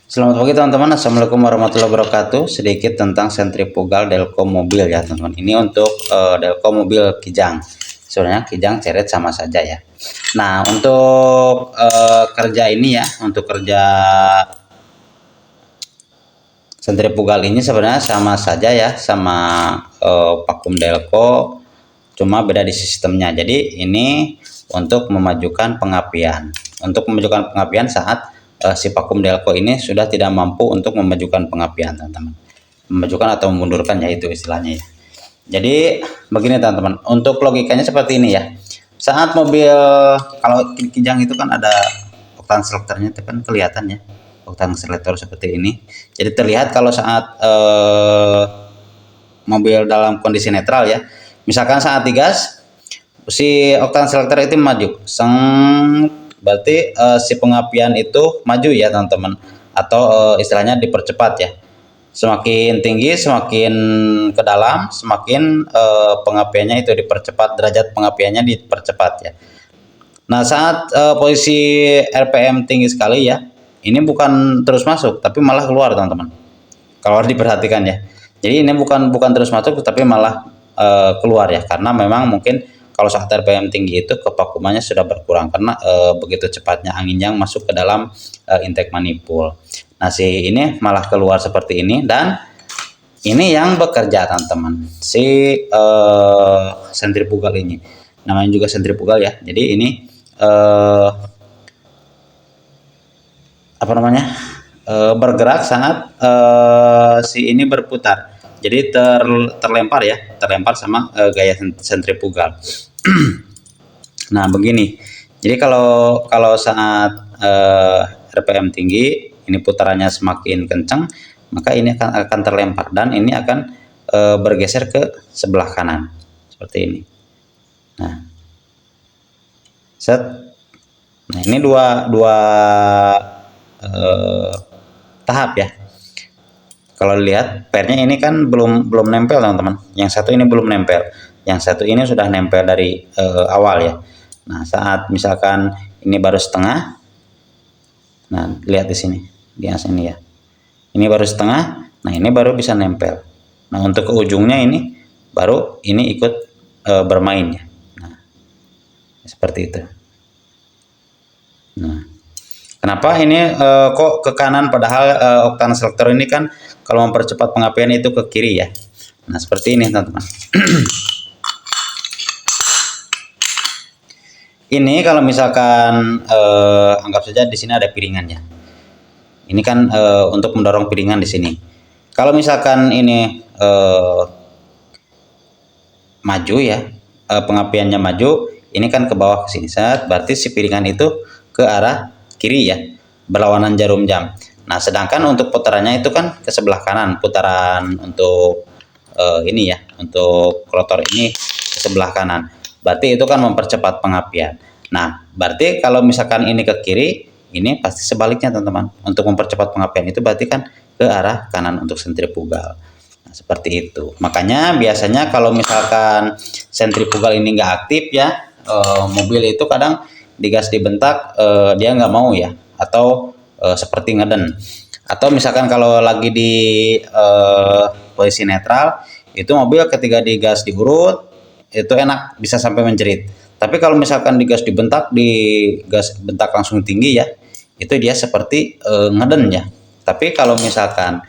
Selamat pagi teman-teman, Assalamualaikum warahmatullahi wabarakatuh. Sedikit tentang sentrifugal delco mobil ya teman-teman. Ini untuk delco mobil kijang. Sebenarnya kijang ceret sama saja ya. Nah untuk kerja ini ya, untuk kerja sentrifugal ini sebenarnya sama saja ya, sama vakum delco, cuma beda di sistemnya. Jadi ini untuk memajukan pengapian. Untuk memajukan pengapian saat si vakum delco ini sudah tidak mampu untuk memajukan pengapian, teman-teman. Memajukan atau memundurkan ya, itu istilahnya ya. Jadi begini teman-teman, untuk logikanya seperti ini ya. Saat mobil, kalau kijang itu kan ada oktan selektornya, itu kan kelihatan ya, oktan selektor seperti ini. Jadi terlihat kalau saat mobil dalam kondisi netral ya, misalkan saat digas si oktan selektor itu maju, berarti si pengapian itu maju ya teman-teman, atau istilahnya dipercepat ya. Semakin tinggi, semakin ke dalam, semakin pengapiannya itu dipercepat, derajat pengapiannya dipercepat ya. Nah saat posisi RPM tinggi sekali ya, ini bukan terus masuk tapi malah keluar teman-teman, kalau diperhatikan ya. Jadi ini bukan terus masuk tapi malah keluar ya, karena memang mungkin kalau saat RPM tinggi itu kevakumannya sudah berkurang karena begitu cepatnya angin yang masuk ke dalam intake manifold. Nah si ini malah keluar seperti ini, dan ini yang bekerja teman-teman, si sentrifugal ini namanya juga sentrifugal ya. Jadi ini apa namanya, bergerak saat si ini berputar. Jadi terlempar ya, terlempar sama gaya sentrifugal. Nah begini, jadi kalau saat RPM tinggi, ini putarannya semakin kencang, maka ini akan terlempar dan ini akan bergeser ke sebelah kanan seperti ini. Nah, set. Nah ini dua tahap ya. Kalau lihat pernya ini kan belum nempel teman-teman. Yang satu ini belum nempel, yang satu ini sudah nempel dari awal ya. Nah saat misalkan ini baru setengah, nah lihat di sini, di sini ya. Ini baru setengah, nah ini baru bisa nempel. Nah untuk ke ujungnya ini baru ini ikut bermain ya. Nah seperti itu. Nah kenapa ini kok ke kanan, padahal oktan selektor ini kan kalau mempercepat pengapian itu ke kiri ya. Nah seperti ini teman-teman. Ini kalau misalkan anggap saja di sini ada piringannya. Ini kan untuk mendorong piringan di sini. Kalau misalkan ini maju ya, pengapiannya maju, ini kan ke bawah ke sini. Berarti si piringan itu ke arah kiri ya, berlawanan jarum jam. Nah sedangkan untuk putarannya itu kan ke sebelah kanan, putaran untuk ini ya, untuk rotor ini ke sebelah kanan. Berarti itu kan mempercepat pengapian. Nah berarti kalau misalkan ini ke kiri, ini pasti sebaliknya teman-teman. Untuk mempercepat pengapian itu berarti kan ke arah kanan untuk sentrifugal. Nah seperti itu. Makanya biasanya kalau misalkan sentrifugal ini nggak aktif ya, mobil itu kadang digas dibentak dia nggak mau ya, atau seperti ngeden. Atau misalkan kalau lagi di posisi netral, itu mobil ketika digas diurut itu enak, bisa sampai menjerit. Tapi kalau misalkan digas dibentak, digas bentak langsung tinggi ya, itu dia seperti ngeden ya. Tapi kalau misalkan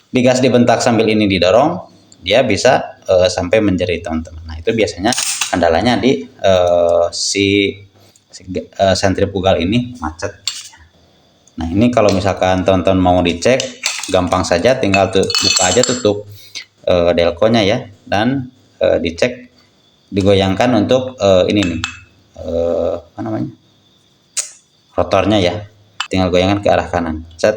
digas dibentak sambil ini didorong, dia bisa sampai menjerit teman-teman. Nah itu biasanya kendalanya di si sentrifugal ini macet. Nah ini kalau misalkan teman-teman mau dicek, gampang saja, tinggal buka aja tutup delconya ya, dan dicek, digoyangkan untuk ini nih apa namanya, rotornya ya, tinggal goyangkan ke arah kanan. Set.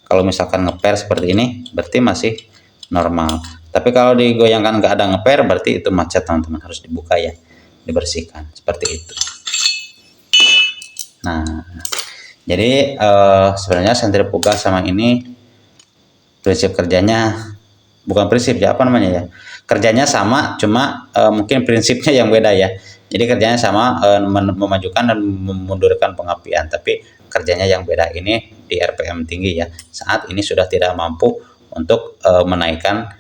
Kalau misalkan ngeper seperti ini berarti masih normal, tapi kalau digoyangkan nggak ada ngeper berarti itu macet teman-teman, harus dibuka ya, dibersihkan seperti itu. Nah jadi sebenarnya sentrifugal sama ini prinsip kerjanya, bukan prinsip ya, apa namanya ya, kerjanya sama, cuma mungkin prinsipnya yang beda ya. Jadi kerjanya sama, memajukan dan memundurkan pengapian, tapi kerjanya yang beda. Ini di RPM tinggi ya. Saat ini sudah tidak mampu untuk menaikkan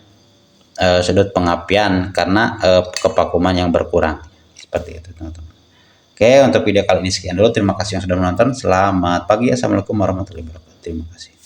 sudut pengapian karena kevakuman yang berkurang. Seperti itu teman-teman. Oke, untuk video kali ini sekian dulu. Terima kasih yang sudah menonton. Selamat pagi. Assalamualaikum warahmatullahi wabarakatuh. Terima kasih.